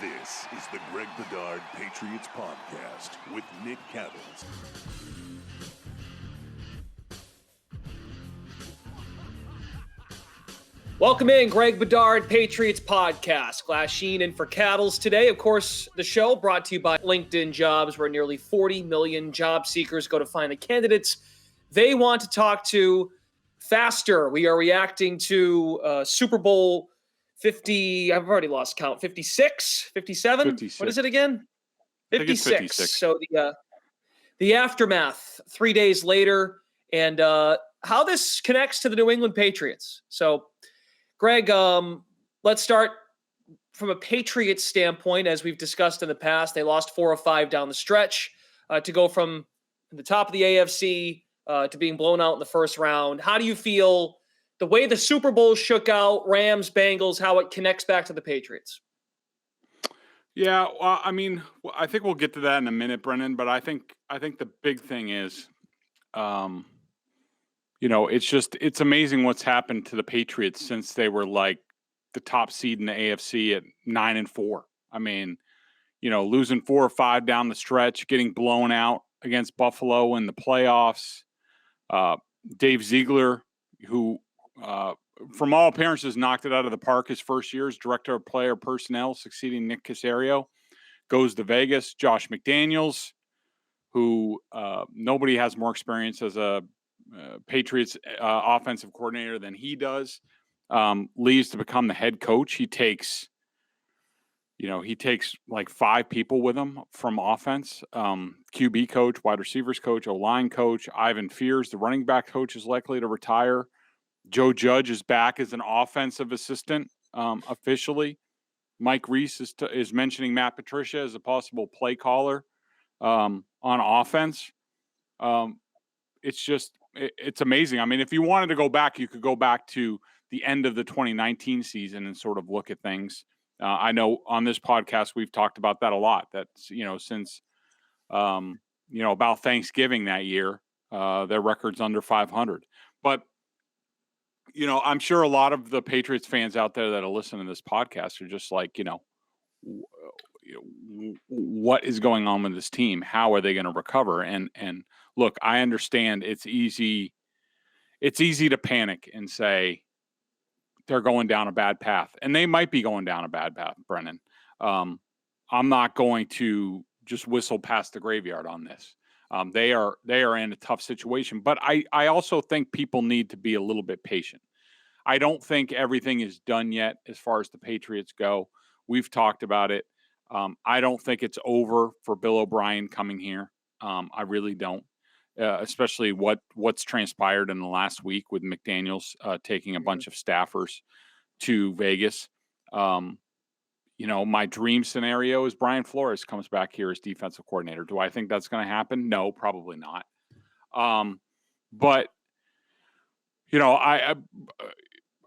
This is the Greg Bedard Patriots Podcast with Nick Cattles. Welcome in, Greg Bedard Patriots Podcast. Glasheen in for Cattles today. Of course, the show brought to you by LinkedIn Jobs, where nearly 40 million job seekers go to find the candidates they want to talk to faster. We are reacting to Super Bowl 50, I've already lost count, 56, 57? 56. What is it again? 56. 56. So the aftermath 3 days later, and how this connects to the New England Patriots. So, Greg, let's start from a Patriots standpoint. As we've discussed in the past, they lost 4 of 5 down the stretch to go from the top of the AFC to being blown out in the first round. How do you feel the way the Super Bowl shook out, Rams, Bengals, how it connects back to the Patriots? Yeah, well, I mean, I think we'll get to that in a minute, Brendan. But I think the big thing is, it's amazing what's happened to the Patriots since they were like the top seed in the AFC at 9-4. I mean, losing 4 or 5 down the stretch, getting blown out against Buffalo in the playoffs. Dave Ziegler, who from all appearances knocked it out of the park his first year as director of player personnel, succeeding Nick Caserio, goes to Vegas. Josh McDaniels, who nobody has more experience as a Patriots offensive coordinator than he does, leaves to become the head coach. He takes like 5 people with him from offense, QB coach, wide receivers coach, O-line coach. Ivan Fears, the running back coach, is likely to retire. Joe Judge is back as an offensive assistant officially. Mike Reese is mentioning Matt Patricia as a possible play caller on offense. It's amazing. I mean, if you wanted to go back, you could go back to the end of the 2019 season and sort of look at things. I know on this podcast, we've talked about that a lot. That's, since, about Thanksgiving that year, their record's under 500. But, I'm sure a lot of the Patriots fans out there that are listening to this podcast are just like, what is going on with this team? How are they going to recover? And look, I understand it's easy to panic and say they're going down a bad path, and they might be going down a bad path, Brennan. I'm not going to just whistle past the graveyard on this. They are in a tough situation, but I also think people need to be a little bit patient. I don't think everything is done yet as far as the Patriots go. We've talked about it. I don't think it's over for Bill O'Brien coming here. I really don't, especially what's transpired in the last week with McDaniels taking a bunch of staffers to Vegas. My dream scenario is Brian Flores comes back here as defensive coordinator. Do I think that's going to happen? No, probably not. But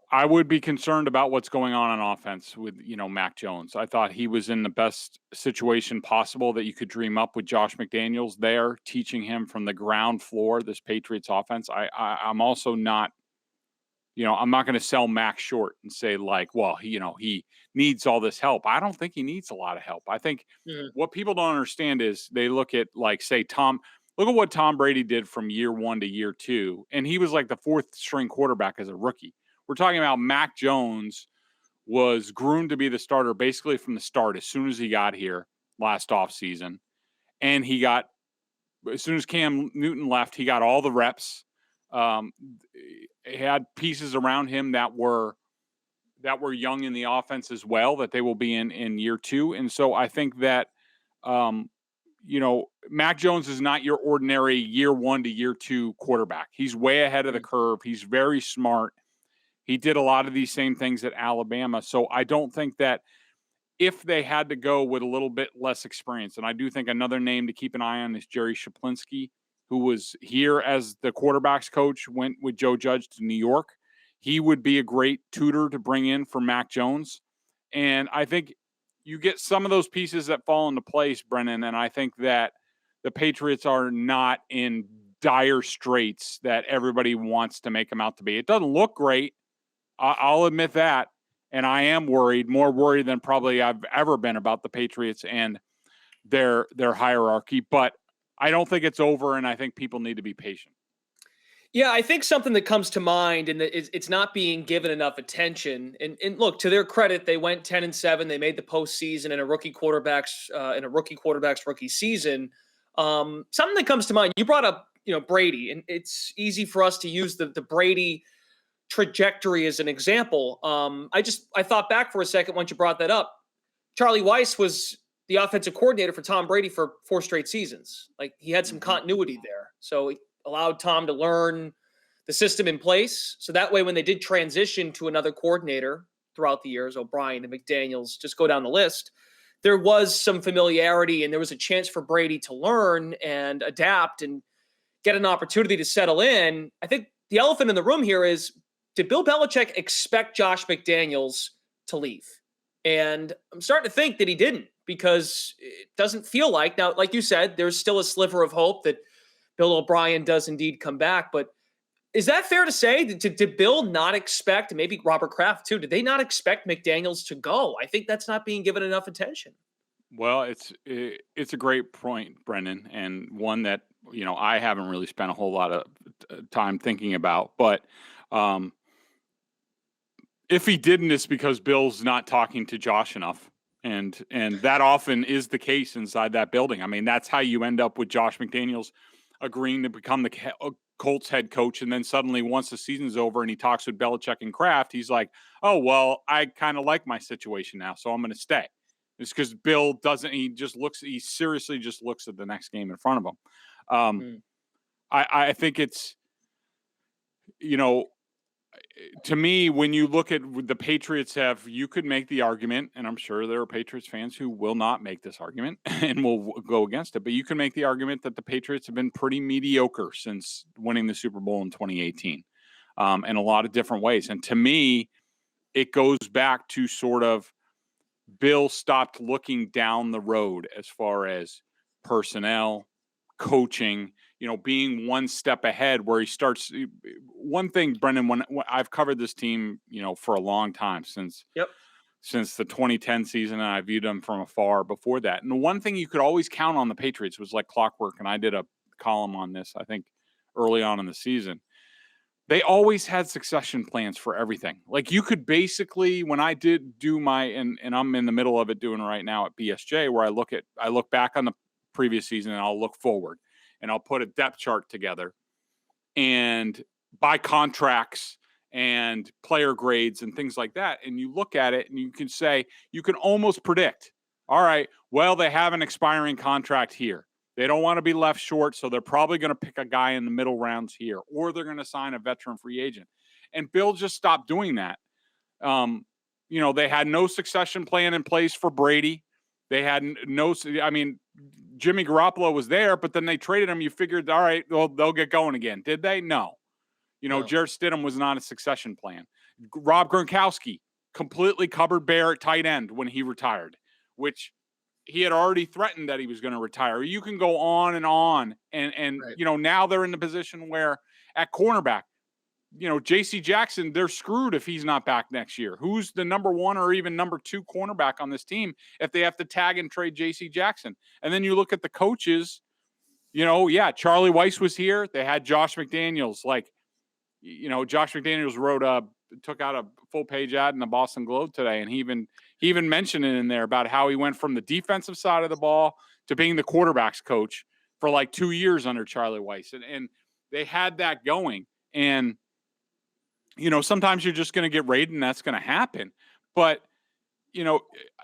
I would be concerned about what's going on offense with, Mac Jones. I thought he was in the best situation possible that you could dream up with Josh McDaniels there, teaching him from the ground floor, this Patriots offense. I'm also not, I'm not going to sell Mac short and say like, well, he needs all this help. I don't think he needs a lot of help. I think what people don't understand is they look at like, say, look at what Tom Brady did from year 1 to year 2. And he was like the 4th string quarterback as a rookie. We're talking about Mac Jones was groomed to be the starter basically from the start as soon as he got here last offseason. And as soon as Cam Newton left, he got all the reps. He had pieces around him that were young in the offense as well, that they will be in year 2. And so I think that, Mac Jones is not your ordinary year 1 to year 2 quarterback. He's way ahead of the curve. He's very smart. He did a lot of these same things at Alabama. So I don't think that if they had to go with a little bit less experience, and I do think another name to keep an eye on is Jerry Shaplinski, who was here as the quarterback's coach, went with Joe Judge to New York. He would be a great tutor to bring in for Mac Jones. And I think you get some of those pieces that fall into place, Brennan, and I think that the Patriots are not in dire straits that everybody wants to make them out to be. It doesn't look great. I'll admit that. And I am worried, more worried than probably I've ever been about the Patriots and their hierarchy. But I don't think it's over, and I think people need to be patient. Yeah, I think something that comes to mind, and it's not being given enough attention. And look, to their credit, they went 10-7. They made the postseason in a rookie quarterback's rookie season. Something that comes to mind. You brought up, Brady, and it's easy for us to use the Brady trajectory as an example. I thought back for a second once you brought that up. Charlie Weiss was the offensive coordinator for Tom Brady for 4 straight seasons. Like, he had some continuity there. So he allowed Tom to learn the system in place. So that way, when they did transition to another coordinator throughout the years, O'Brien and McDaniels, just go down the list, there was some familiarity and there was a chance for Brady to learn and adapt and get an opportunity to settle in. I think the elephant in the room here is, did Bill Belichick expect Josh McDaniels to leave? And I'm starting to think that he didn't, because it doesn't feel like, now, like you said, there's still a sliver of hope that Bill O'Brien does indeed come back. But is that fair to say? Did Bill not expect, maybe Robert Kraft too, did they not expect McDaniels to go? I think that's not being given enough attention. Well, it's a great point, Brendan, and one that, I haven't really spent a whole lot of time thinking about. But if he didn't, it's because Bill's not talking to Josh enough. And that often is the case inside that building. I mean, that's how you end up with Josh McDaniels agreeing to become the Colts head coach. And then suddenly, once the season's over and he talks with Belichick and Kraft, he's like, oh, well, I kind of like my situation now, so I'm going to stay. It's because Bill doesn't, he seriously just looks at the next game in front of him. I think it's, to me, when you look at the Patriots you could make the argument, and I'm sure there are Patriots fans who will not make this argument and will go against it, but you can make the argument that the Patriots have been pretty mediocre since winning the Super Bowl in 2018 in a lot of different ways. And to me, it goes back to sort of Bill stopped looking down the road as far as personnel, coaching, being one step ahead, where he starts. One thing, Brendan, when I've covered this team, for a long time, since the 2010 season, and I viewed them from afar before that. And the one thing you could always count on the Patriots was like clockwork. And I did a column on this, I think, early on in the season. They always had succession plans for everything. Like, you could basically, when I did do and I'm in the middle of it doing right now at BSJ, where I look back on the previous season and I'll look forward. And I'll put a depth chart together and by contracts and player grades and things like that. And you look at it and you can almost predict, all right, well, they have an expiring contract here. They don't want to be left short, so they're probably going to pick a guy in the middle rounds here, or they're going to sign a veteran free agent. And Bill just stopped doing that. They had no succession plan in place for Brady. They had Jimmy Garoppolo was there, but then they traded him. You figured, all right, well, they'll get going again. Did they? No. No. Jarrett Stidham was not a succession plan. Rob Gronkowski completely covered bare at tight end when he retired, which he had already threatened that he was going to retire. You can go on and on. And right. Now they're in the position where at cornerback, J.C. Jackson, they're screwed if he's not back next year. Who's the number 1 or even number 2 cornerback on this team if they have to tag and trade J.C. Jackson? And then you look at the coaches, Charlie Weiss was here. They had Josh McDaniels. Josh McDaniels took out a full-page ad in the Boston Globe today, and he even mentioned it in there about how he went from the defensive side of the ball to being the quarterback's coach for like 2 years under Charlie Weiss. And they had that going. And sometimes you're just going to get raided and that's going to happen. But,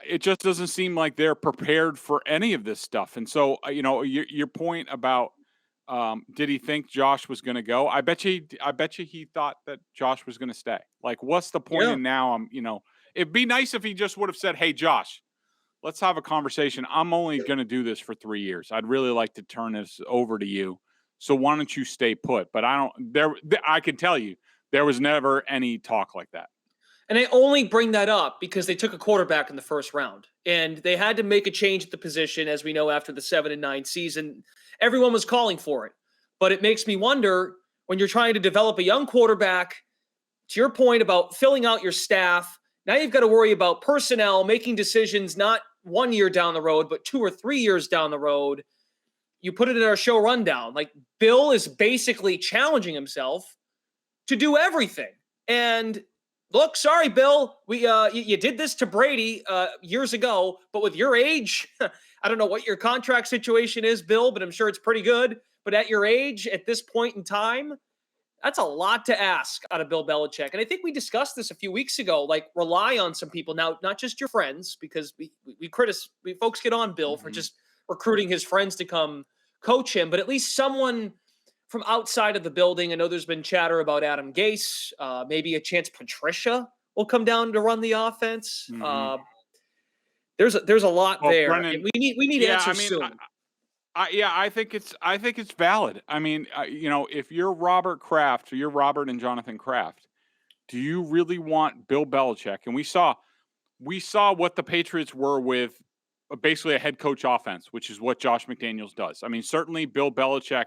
it just doesn't seem like they're prepared for any of this stuff. And so, your point about did he think Josh was going to go? I bet you he thought that Josh was going to stay. Like, what's the point? Yeah. And now it'd be nice if he just would have said, hey, Josh, let's have a conversation. I'm only going to do this for 3 years. I'd really like to turn this over to you. So why don't you stay put? But I can tell you, there was never any talk like that. And I only bring that up because they took a quarterback in the first round, and they had to make a change at the position. As we know, after the 7-9 season, everyone was calling for it. But it makes me wonder, when you're trying to develop a young quarterback, to your point about filling out your staff Now you've got to worry about personnel, making decisions not 1 year down the road, but 2 or 3 years down the road. You put it in our show rundown. Like, Bill is basically challenging himself to do everything. And look, sorry, Bill, you did this to Brady years ago, but with your age, I don't know what your contract situation is, Bill, but I'm sure it's pretty good. But at your age, at this point in time, that's a lot to ask out of Bill Belichick. And I think we discussed this a few weeks ago, like rely on some people. Now, not just your friends, because we folks get on Bill for just recruiting his friends to come coach him, but at least someone from outside of the building. I know there's been chatter about Adam Gase, maybe a chance Patricia will come down to run the offense. There's a lot there. Brendan, and we need answers soon. I think it's valid. I mean, if you're Robert Kraft or you're Robert and Jonathan Kraft, do you really want Bill Belichick? And we saw what the Patriots were with basically a head coach offense, which is what Josh McDaniels does. I mean, certainly Bill Belichick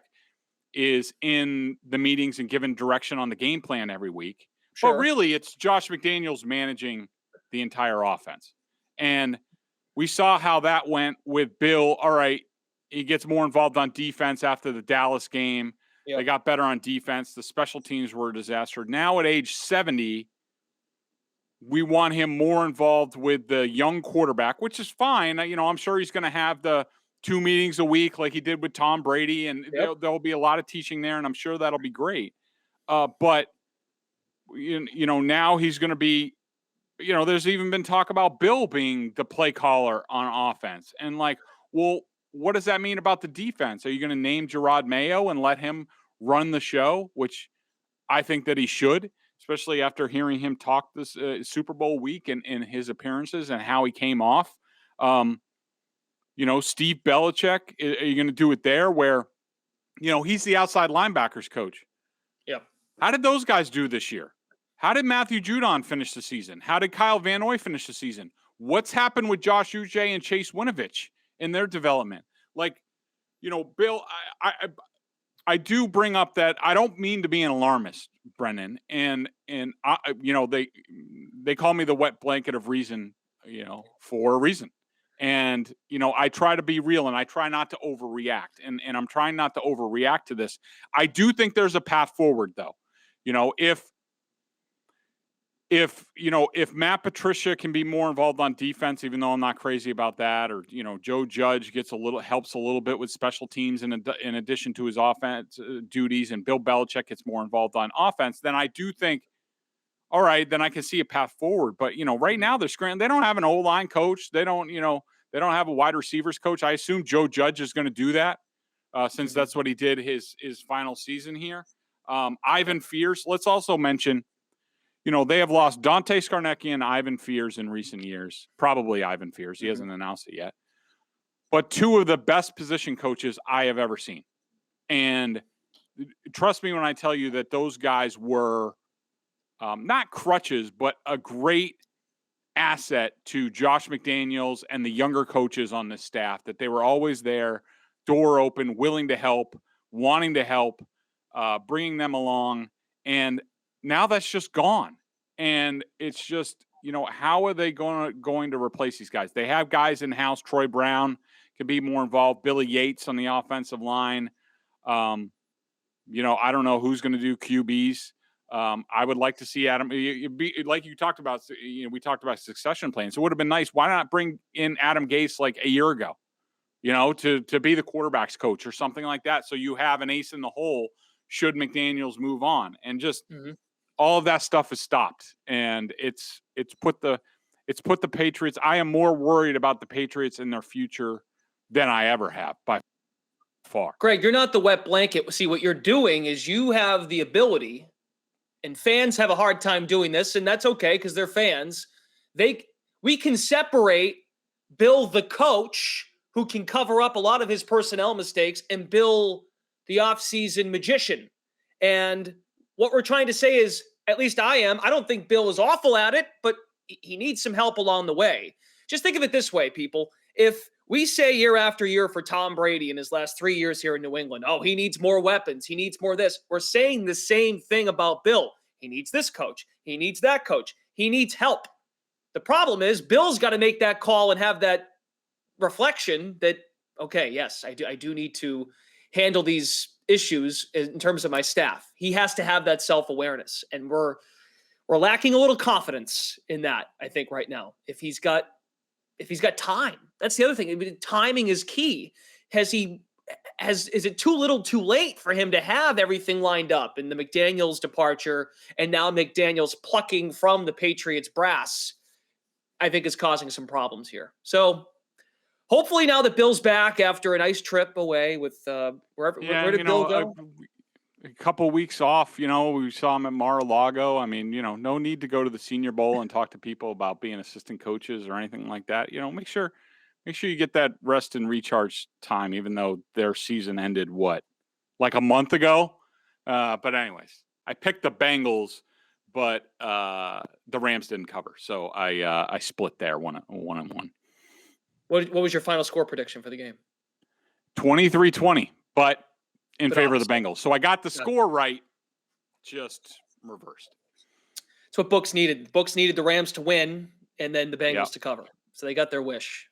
is in the meetings and giving direction on the game plan every week. Sure. But really, it's Josh McDaniels managing the entire offense. And we saw how that went with Bill. All right, he gets more involved on defense after the Dallas game. Yep. They got better on defense. The special teams were a disaster. Now at age 70, we want him more involved with the young quarterback, which is fine. I'm sure he's going to have the 2 meetings a week like he did with Tom Brady, and there'll be a lot of teaching there, and I'm sure that'll be great. But now he's going to be, there's even been talk about Bill being the play caller on offense. And well, what does that mean about the defense? Are you going to name Gerard Mayo and let him run the show, which I think that he should, especially after hearing him talk this Super Bowl week and his appearances and how he came off. Steve Belichick, are you going to do it there where, he's the outside linebackers coach? Yeah. How did those guys do this year? How did Matthew Judon finish the season? How did Kyle Van Noy finish the season? What's happened with Josh Uche and Chase Winovich in their development? Bill, I do bring up that I don't mean to be an alarmist, Brendan, and they call me the wet blanket of reason, for a reason. And, I try to be real and I try not to overreact, and I'm trying not to overreact to this. I do think there's a path forward though. If Matt Patricia can be more involved on defense, even though I'm not crazy about that, or, Joe Judge helps a little bit with special teams in addition to his offense duties, and Bill Belichick gets more involved on offense, then I do think, all right, then I can see a path forward. But, right now they're scrambling. They don't have an O-line coach. They don't have a wide receivers coach. I assume Joe Judge is going to do that since that's what he did his final season here. Ivan Fears, let's also mention, they have lost Dante Scarnecchia and Ivan Fears in recent years. Probably Ivan Fears. He hasn't announced it yet. But 2 of the best position coaches I have ever seen. And trust me when I tell you that those guys were not crutches, but a great asset to Josh McDaniels and the younger coaches on this staff, that they were always there, door open, willing to help, wanting to help, bringing them along. And now that's just gone. And it's just, how are they going to replace these guys? They have guys in-house. Troy Brown can be more involved. Billy Yates on the offensive line. I don't know who's going to do QBs. I would like to see Adam, like you talked about, we talked about succession plans. It would have been nice. Why not bring in Adam Gase like a year ago, to be the quarterback's coach or something like that. So you have an ace in the hole should McDaniels move on, and just all of that stuff is stopped. And it's put the Patriots. I am more worried about the Patriots and their future than I ever have by far. Greg, you're not the wet blanket. See, what you're doing is you have the ability, and fans have a hard time doing this, and that's okay because they're fans. We can separate Bill, the coach, who can cover up a lot of his personnel mistakes, and Bill, the offseason magician. And what we're trying to say is, at least I don't think Bill is awful at it, but he needs some help along the way. Just think of it this way, people. If we say year after year for Tom Brady in his last 3 years here in New England, oh, he needs more weapons, he needs more this. We're saying the same thing about Bill. He needs this coach. He needs that coach. He needs help. The problem is Bill's got to make that call and have that reflection that, okay, yes, I do need to handle these issues in terms of my staff. He has to have that self-awareness, and we're lacking a little confidence in that, I think, right now. If he's got time, that's the other thing. I mean, timing is key. Is it too little too late for him to have everything lined up, and the McDaniels departure and now McDaniels plucking from the Patriots brass, I think is causing some problems here. So hopefully now that Bill's back after a nice trip away with where did Bill go? A couple weeks off, we saw him at Mar-a-Lago. I mean, no need to go to the Senior Bowl and talk to people about being assistant coaches or anything like that. Make sure you get that rest and recharge time, even though their season ended, like a month ago? But anyways, I picked the Bengals, but the Rams didn't cover. So I split there one and one. What was your final score prediction for the game? 23-20, but in favor of the Bengals. So I got the score right, just reversed. That's what books needed. Books needed the Rams to win and then the Bengals to cover. So they got their wish.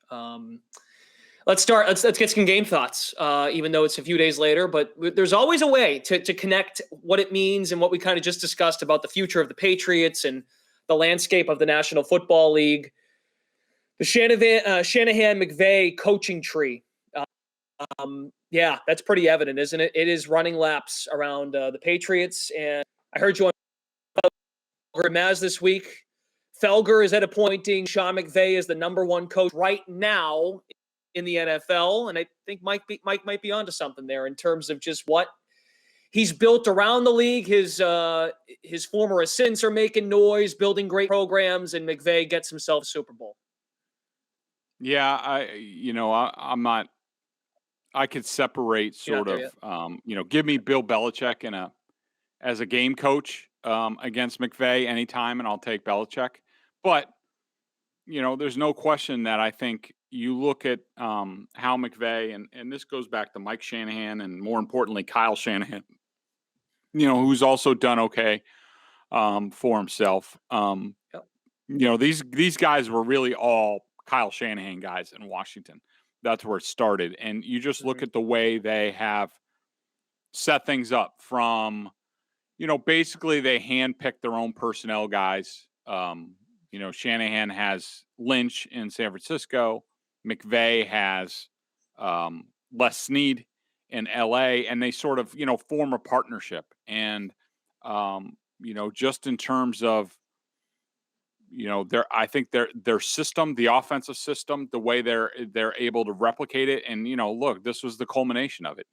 Let's get some game thoughts, even though it's a few days later. But there's always a way to connect what it means and what we kind of just discussed about the future of the Patriots and the landscape of the National Football League. The Shanahan McVay coaching tree. Yeah, that's pretty evident, isn't it? It is running laps around the Patriots. And I heard you on Felger and Maz this week. Felger is at appointing Sean McVay as the number one coach right now in the NFL. And I think Mike might be onto something there in terms of just what he's built around the league. His former assistants are making noise, building great programs, and McVay gets himself a Super Bowl. Yeah, I'm not. I could separate sort of, give me Bill Belichick as a game coach against McVay anytime, and I'll take Belichick. But, there's no question that I think you look at how McVay, and this goes back to Mike Shanahan and more importantly, Kyle Shanahan, who's also done okay for himself. These guys were really all Kyle Shanahan guys in Washington. That's where it started. And you just look at the way they have set things up from, basically they handpick their own personnel guys. Shanahan has Lynch in San Francisco. McVay has Les Snead in LA, and they sort of, form a partnership. And, just in terms of, I think their system, the offensive system, the way they're able to replicate it. And, look, this was the culmination of it.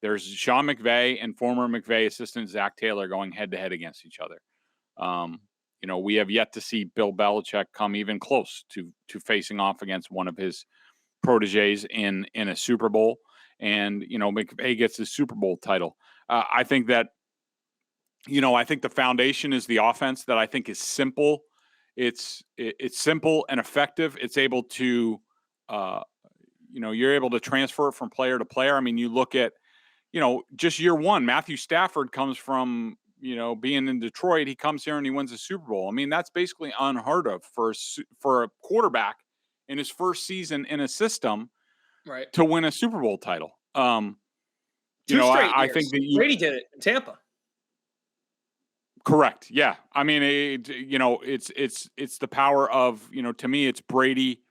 There's Sean McVay and former McVay assistant Zach Taylor going head to head against each other. We have yet to see Bill Belichick come even close to facing off against one of his proteges in a Super Bowl. And, McVay gets his Super Bowl title. I think that, I think the foundation is the offense that I think is simple. It's simple and effective. It's able to, you're able to transfer it from player to player. I mean, you look at, just year one, Matthew Stafford comes from, being in Detroit. He comes here and he wins a Super Bowl. I mean, that's basically unheard of for a quarterback in his first season in a system, right, to win a Super Bowl title. Two straight I years. think that Brady did it in Tampa. Correct. Yeah. I mean, it's the power of, to me, it's Brady,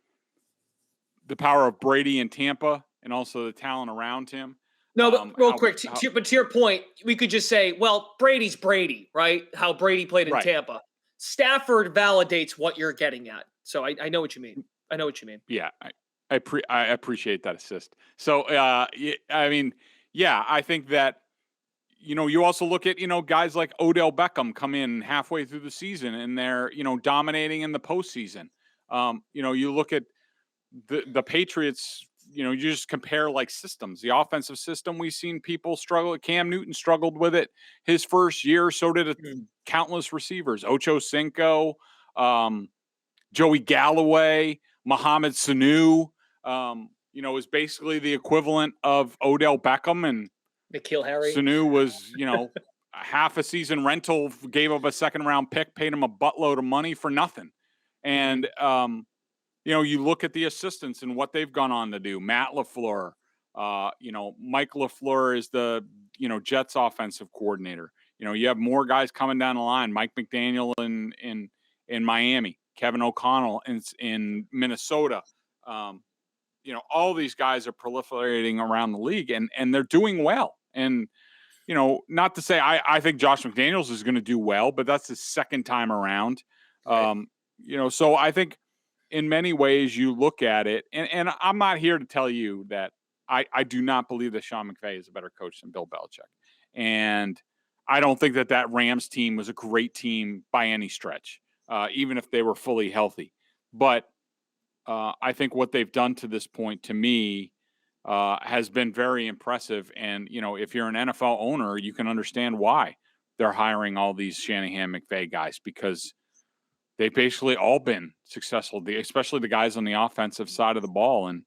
the power of Brady in Tampa and also the talent around him. No, but real quick, to your point, we could just say, well, Brady's Brady, right? How Brady played in Tampa. Stafford validates what you're getting at. So I know what you mean. Yeah. I appreciate that assist. So, I think that, you also look at, guys like Odell Beckham come in halfway through the season and they're, dominating in the postseason. You look at the Patriots, you just compare like systems. The offensive system, we've seen people struggle. Cam Newton struggled with it his first year. So did countless receivers. Ocho Cinco, Joey Galloway, Mohamed Sanu, is basically the equivalent of Odell Beckham, and N'Keal Harry. Sanu was, half a season rental, gave up a second round pick, paid him a buttload of money for nothing. And, you look at the assistants and what they've gone on to do. Matt LaFleur, Mike LaFleur is the, Jets offensive coordinator. You have more guys coming down the line. Mike McDaniel in Miami, Kevin O'Connell in Minnesota. All these guys are proliferating around the league and they're doing well. And, not to say I think Josh McDaniels is going to do well, but that's his second time around. Right. So I think in many ways you look at it, and I'm not here to tell you that I do not believe that Sean McVay is a better coach than Bill Belichick. And I don't think that Rams team was a great team by any stretch, even if they were fully healthy. But I think what they've done to this point, to me, has been very impressive. And, if you're an NFL owner, you can understand why they're hiring all these Shanahan McVay guys, because they've basically all been successful, especially the guys on the offensive side of the ball. And,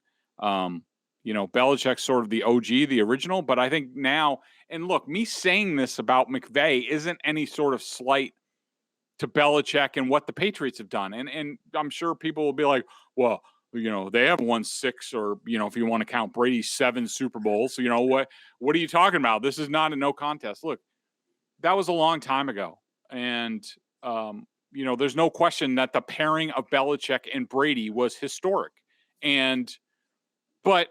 Belichick's sort of the OG, the original. But I think now, and look, me saying this about McVay isn't any sort of slight to Belichick and what the Patriots have done. And I'm sure people will be like, well, they have won 6 or, if you want to count Brady's 7 Super Bowls. So, what are you talking about? This is not a no contest. Look, that was a long time ago. And, there's no question that the pairing of Belichick and Brady was historic. But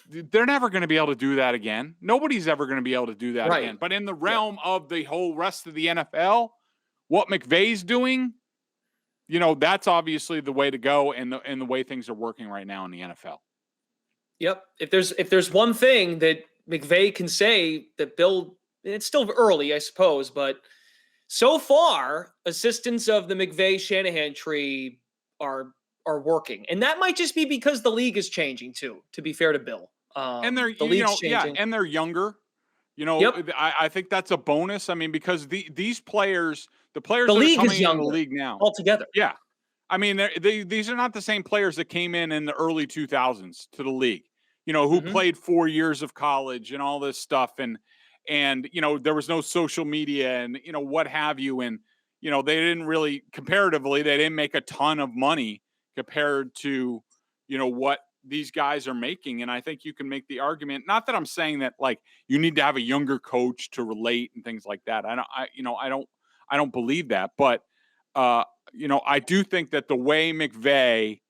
they're never going to be able to do that again. Nobody's ever going to be able to do that again. But in the realm of the whole rest of the NFL, what McVay's doing, that's obviously the way to go and the way things are working right now in the NFL. Yep. If there's one thing that McVay can say that Bill, it's still early, I suppose, but so far, assistants of the McVay-Shanahan tree are working. And that might just be because the league is changing too, to be fair to Bill. And they're, and they're younger. I think that's a bonus. I mean, because these players, the players the that league are coming is younger in the league now altogether. Yeah. I mean, these are not the same players that came in the early 2000s to the league, who played 4 years of college and all this stuff. And there was no social media and, what have you. And, they didn't really, comparatively, they didn't make a ton of money compared to, what these guys are making. And I think you can make the argument, not that I'm saying that like you need to have a younger coach to relate and things like that. I don't believe that, but I do think that the way McVay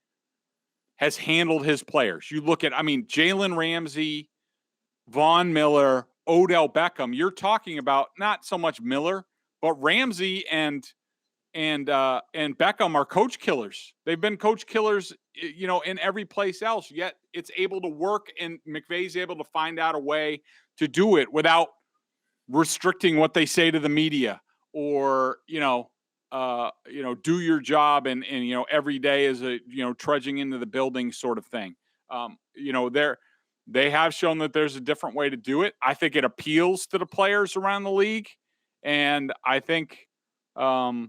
has handled his players, you look at, Jalen Ramsey, Von Miller, Odell Beckham, you're talking about not so much Miller, but Ramsey and Beckham are coach killers. They've been coach killers, in every place else, yet it's able to work. And McVay's able to find out a way to do it without restricting what they say to the media or, do your job and every day is trudging into the building sort of thing. They have shown that there's a different way to do it. I think it appeals to the players around the league. And I think, I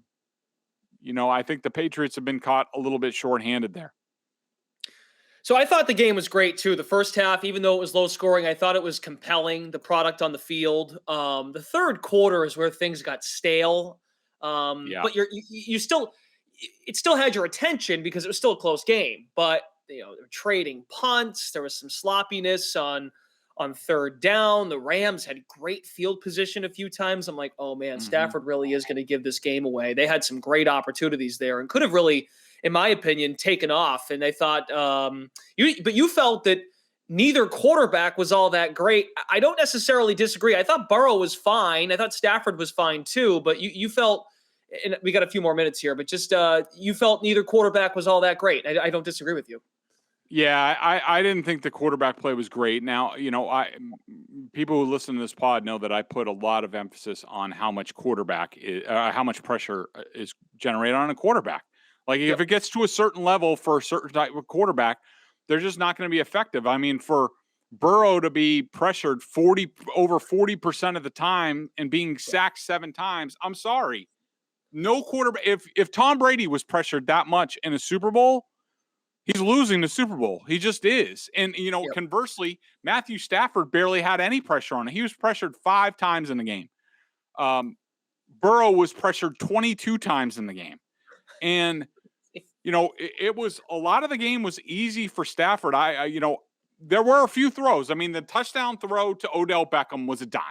think the Patriots have been caught a little bit shorthanded there. So I thought the game was great too. The first half, even though it was low scoring, I thought it was compelling, the product on the field. The third quarter is where things got stale. But it still had your attention because it was still a close game. But they were trading punts. There was some sloppiness on third down. The Rams had great field position a few times. I'm like, oh man, Stafford really is going to give this game away. They had some great opportunities there and could have really, in my opinion, taken off. And they thought, but you felt that neither quarterback was all that great. I don't necessarily disagree. I thought Burrow was fine. I thought Stafford was fine too, but you felt, and we got a few more minutes here, but just you felt neither quarterback was all that great. I don't disagree with you. Yeah, I didn't think the quarterback play was great. Now, people who listen to this pod know that I put a lot of emphasis on how much how much pressure is generated on a quarterback. Like if it gets to a certain level for a certain type of quarterback, they're just not going to be effective. I mean, for Burrow to be pressured over 40% of the time and being sacked 7 times, I'm sorry. No quarterback. If Tom Brady was pressured that much in a Super Bowl, he's losing the Super Bowl. He just is. And, conversely, Matthew Stafford barely had any pressure on him. He was pressured 5 times in the game. Burrow was pressured 22 times in the game. And, it was a lot of the game was easy for Stafford. There were a few throws. I mean, the touchdown throw to Odell Beckham was a dime.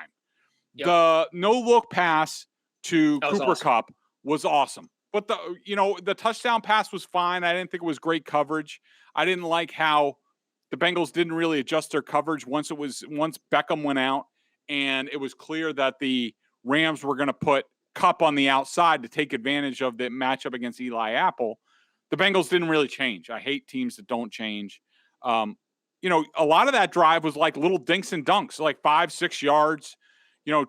Yep. The no-look pass to Cooper Kupp was awesome. But the touchdown pass was fine. I didn't think it was great coverage. I didn't like how the Bengals didn't really adjust their coverage once Beckham went out, and it was clear that the Rams were going to put Kupp on the outside to take advantage of the matchup against Eli Apple. The Bengals didn't really change. I hate teams that don't change. A lot of that drive was like little dinks and dunks, like 5-6 yards,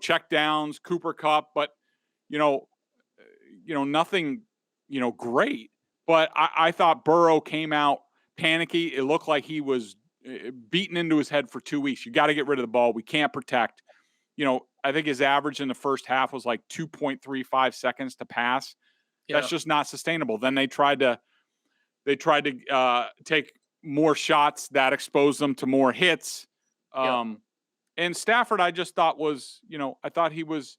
check downs, Cooper Kupp, but, nothing, great. But I thought Burrow came out panicky. It looked like he was beaten into his head for 2 weeks. You got to get rid of the ball. We can't protect. I think his average in the first half was like 2.35 seconds to pass. Yeah. That's just not sustainable. Then they tried to take more shots that exposed them to more hits. And Stafford, I just thought was, I thought he was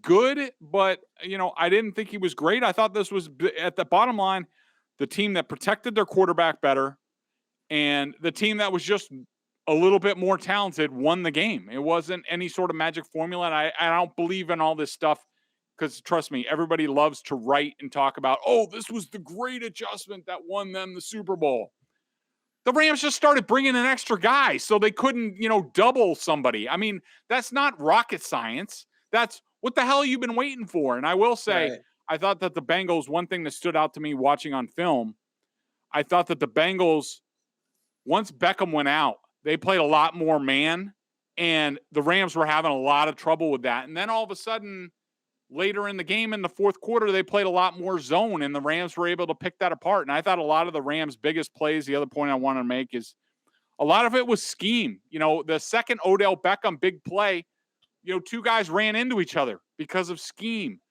good, but, I didn't think he was great. I thought this was, at the bottom line, the team that protected their quarterback better and the team that was just a little bit more talented won the game. It wasn't any sort of magic formula. And I don't believe in all this stuff because, trust me, everybody loves to write and talk about, this was the great adjustment that won them the Super Bowl. The Rams just started bringing in extra guys so they couldn't, double somebody. I mean, that's not rocket science. That's what the hell you've been waiting for. And I will say, right. I thought that the Bengals, one thing that stood out to me watching on film, I thought that the Bengals, once Beckham went out, they played a lot more man, and the Rams were having a lot of trouble with that. And then all of a sudden, later in the game, in the fourth quarter, they played a lot more zone, and the Rams were able to pick that apart. And I thought a lot of the Rams' biggest plays, the other point I want to make is a lot of it was scheme. The second Odell Beckham big play, two guys ran into each other because of scheme.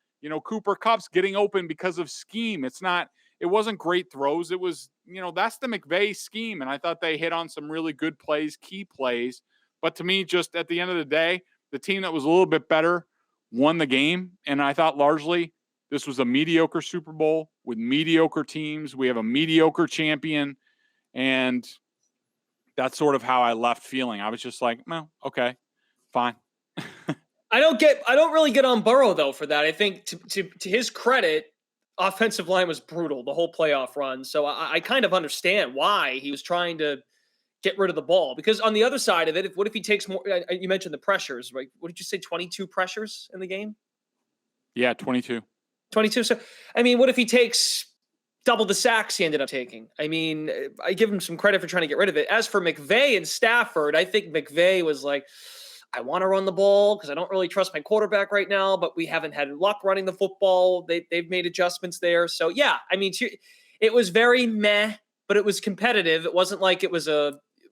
Cooper Kupp's getting open because of scheme. It wasn't great throws. It was, that's the McVay scheme. And I thought they hit on some really good plays, key plays. But to me, just at the end of the day, the team that was a little bit better won the game. And I thought largely this was a mediocre Super Bowl with mediocre teams. We have a mediocre champion. And that's sort of how I left feeling. I was just like, well, okay, fine. I don't really get on Burrow though for that. I think to his credit, offensive line was brutal the whole playoff run. So I kind of understand why he was trying to get rid of the ball, because on the other side of it, what if he takes more? You mentioned the pressures, right? What did you say? 22 pressures in the game? Yeah, 22. 22. So, what if he takes double the sacks he ended up taking? I give him some credit for trying to get rid of it. As for McVay and Stafford, I think McVay was like, I want to run the ball because I don't really trust my quarterback right now, but we haven't had luck running the football. They've made adjustments there. So, yeah, it was very meh, but it was competitive. It wasn't like it was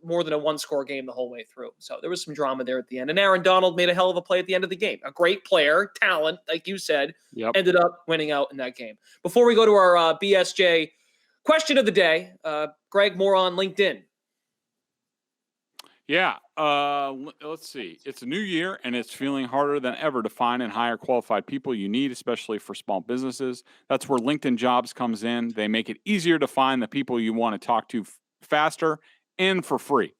more than a one-score game the whole way through. So there was some drama there at the end. And Aaron Donald made a hell of a play at the end of the game. A great player, talent, like you said, ended up winning out in that game. Before we go to our BSJ question of the day, Greg, more on LinkedIn. Yeah. Let's see. It's a new year, and it's feeling harder than ever to find and hire qualified people you need, especially for small businesses. That's where LinkedIn Jobs comes in. They make it easier to find the people you want to talk to faster and for free.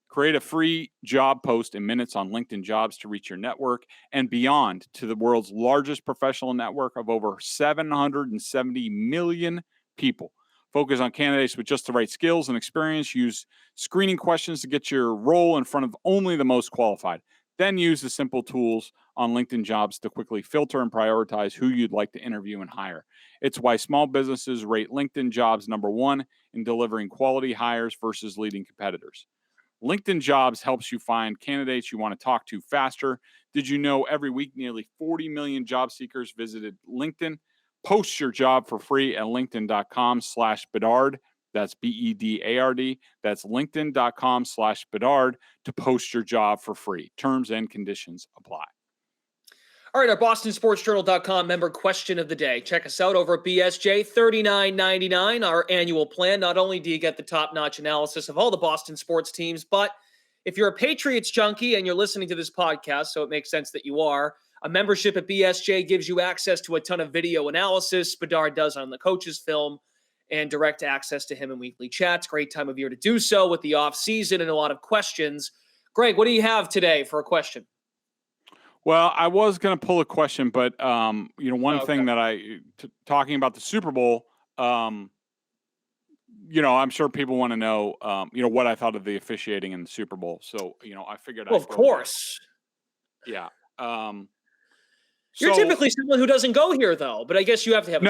Create a free job post in minutes on LinkedIn Jobs to reach your network and beyond to the world's largest professional network of over 770 million people. Focus on candidates with just the right skills and experience. Use screening questions to get your role in front of only the most qualified. Then use the simple tools on LinkedIn Jobs to quickly filter and prioritize who you'd like to interview and hire. It's why small businesses rate LinkedIn Jobs number one in delivering quality hires versus leading competitors. LinkedIn Jobs helps you find candidates you want to talk to faster. Did you know every week nearly 40 million job seekers visited LinkedIn? Post your job for free at linkedin.com/Bedard. That's BEDARD. That's linkedin.com/Bedard to post your job for free. Terms and conditions apply. All right, our BostonSportsJournal.com member question of the day. Check us out over at BSJ, $39.99, our annual plan. Not only do you get the top-notch analysis of all the Boston sports teams, but if you're a Patriots junkie and you're listening to this podcast, so it makes sense that you are, a membership at BSJ gives you access to a ton of video analysis Bedard does on the coach's film, and direct access to him in weekly chats. Great time of year to do so with the off season and a lot of questions. Greg, what do you have today for a question? Well, I was going to pull a question, but one thing that talking about the Super Bowl, I'm sure people want to know, what I thought of the officiating in the Super Bowl. So, I figured. Well, of course. Yeah. You're typically someone who doesn't go here, though. But I guess you have to have.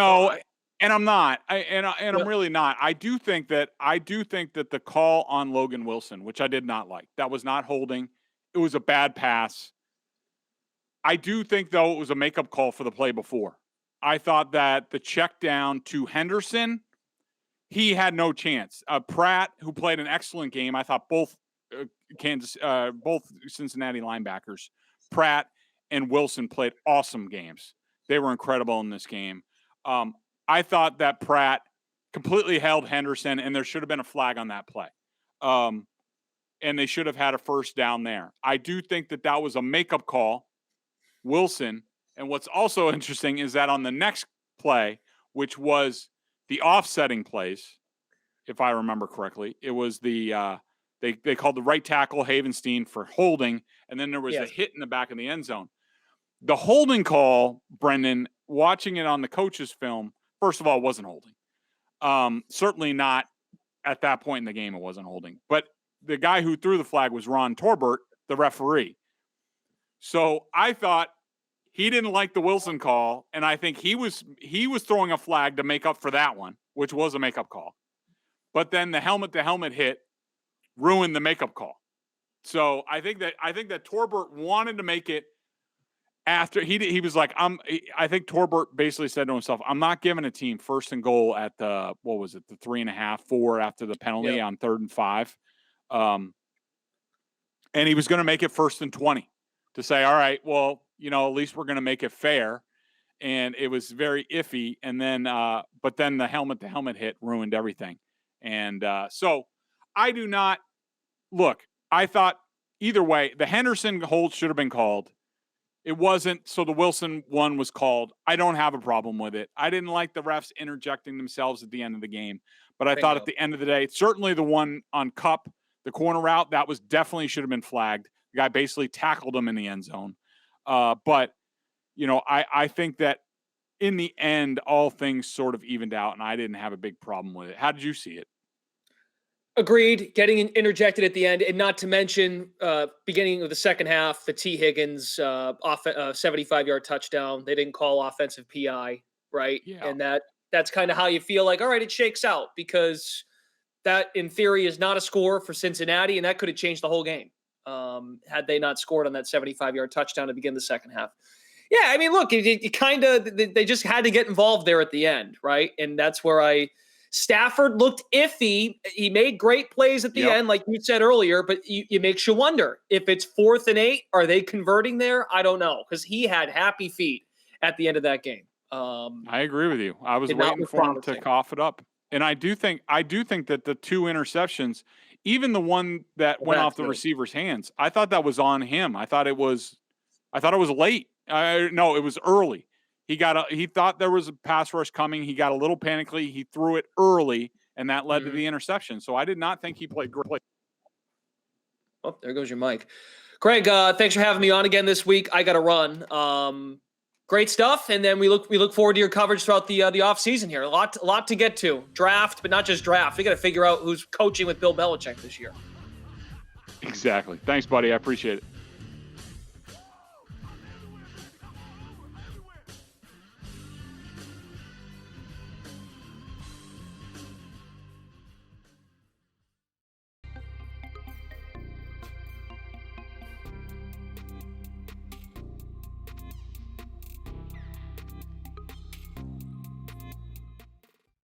And I'm not. I'm really not. I do think that the call on Logan Wilson, which I did not like, that was not holding. It was a bad pass. I do think, though, it was a makeup call for the play before. I thought that the check down to Henderson, he had no chance. Pratt, who played an excellent game, I thought both Cincinnati linebackers, Pratt and Wilson, played awesome games. They were incredible in this game. I thought that Pratt completely held Henderson, and there should have been a flag on that play. And they should have had a first down there. I do think that was a makeup call, Wilson. And what's also interesting is that on the next play, which was the offsetting plays, if I remember correctly, it was the they called the right tackle Havenstein for holding, and then there was a hit in the back of the end zone. The holding call, Brendan, watching it on the coach's film, first of all, it wasn't holding. Certainly not at that point in the game, it wasn't holding. But the guy who threw the flag was Ron Torbert, the referee. So I thought he didn't like the Wilson call, and I think he was throwing a flag to make up for that one, which was a makeup call. But then the helmet-to-helmet hit ruined the makeup call. So I think that Torbert wanted to make it after he was like, I think Torbert basically said to himself, I'm not giving a team first and goal at the 3.5, 4 after the penalty on 3rd and 5. And he was going to make it 1st and 20 to say, all right, well, at least we're going to make it fair. And it was very iffy. And then, but then the helmet-to-helmet hit ruined everything. And so I do not look. I thought either way, the Henderson hold should have been called. It wasn't, so the Wilson one was called. I don't have a problem with it. I didn't like the refs interjecting themselves at the end of the game. But I thought at the end of the day, certainly the one on Cup, the corner route, that was definitely should have been flagged. The guy basically tackled him in the end zone. But, I think that in the end, all things sort of evened out, and I didn't have a big problem with it. How did you see it? Agreed. Getting interjected at the end, and not to mention beginning of the second half, the T. Higgins 75-yard touchdown. They didn't call offensive PI, right? Yeah. And that's kind of how you feel like, all right, it shakes out, because that in theory is not a score for Cincinnati, and that could have changed the whole game had they not scored on that 75-yard touchdown to begin the second half. Yeah, I mean, look, they just had to get involved there at the end, right? And that's where Stafford looked iffy. He made great plays at the end, like you said earlier, but it makes you wonder if it's 4th and 8, are they converting there? I don't know, because he had happy feet at the end of that game. I agree with you. I was waiting for him to cough it up. And I do think that the 2 interceptions, even the one that went off the receiver's hands, I thought that was on him. I thought it was late. No, it was early. He thought there was a pass rush coming. He got a little panicky. He threw it early, and that led to the interception. So I did not think he played great. Oh, there goes your mic. Greg, thanks for having me on again this week. I got to run. Great stuff, and then we look forward to your coverage throughout the off season here. A lot to get to. Draft, but not just draft. We got to figure out who's coaching with Bill Belichick this year. Exactly. Thanks, buddy. I appreciate it.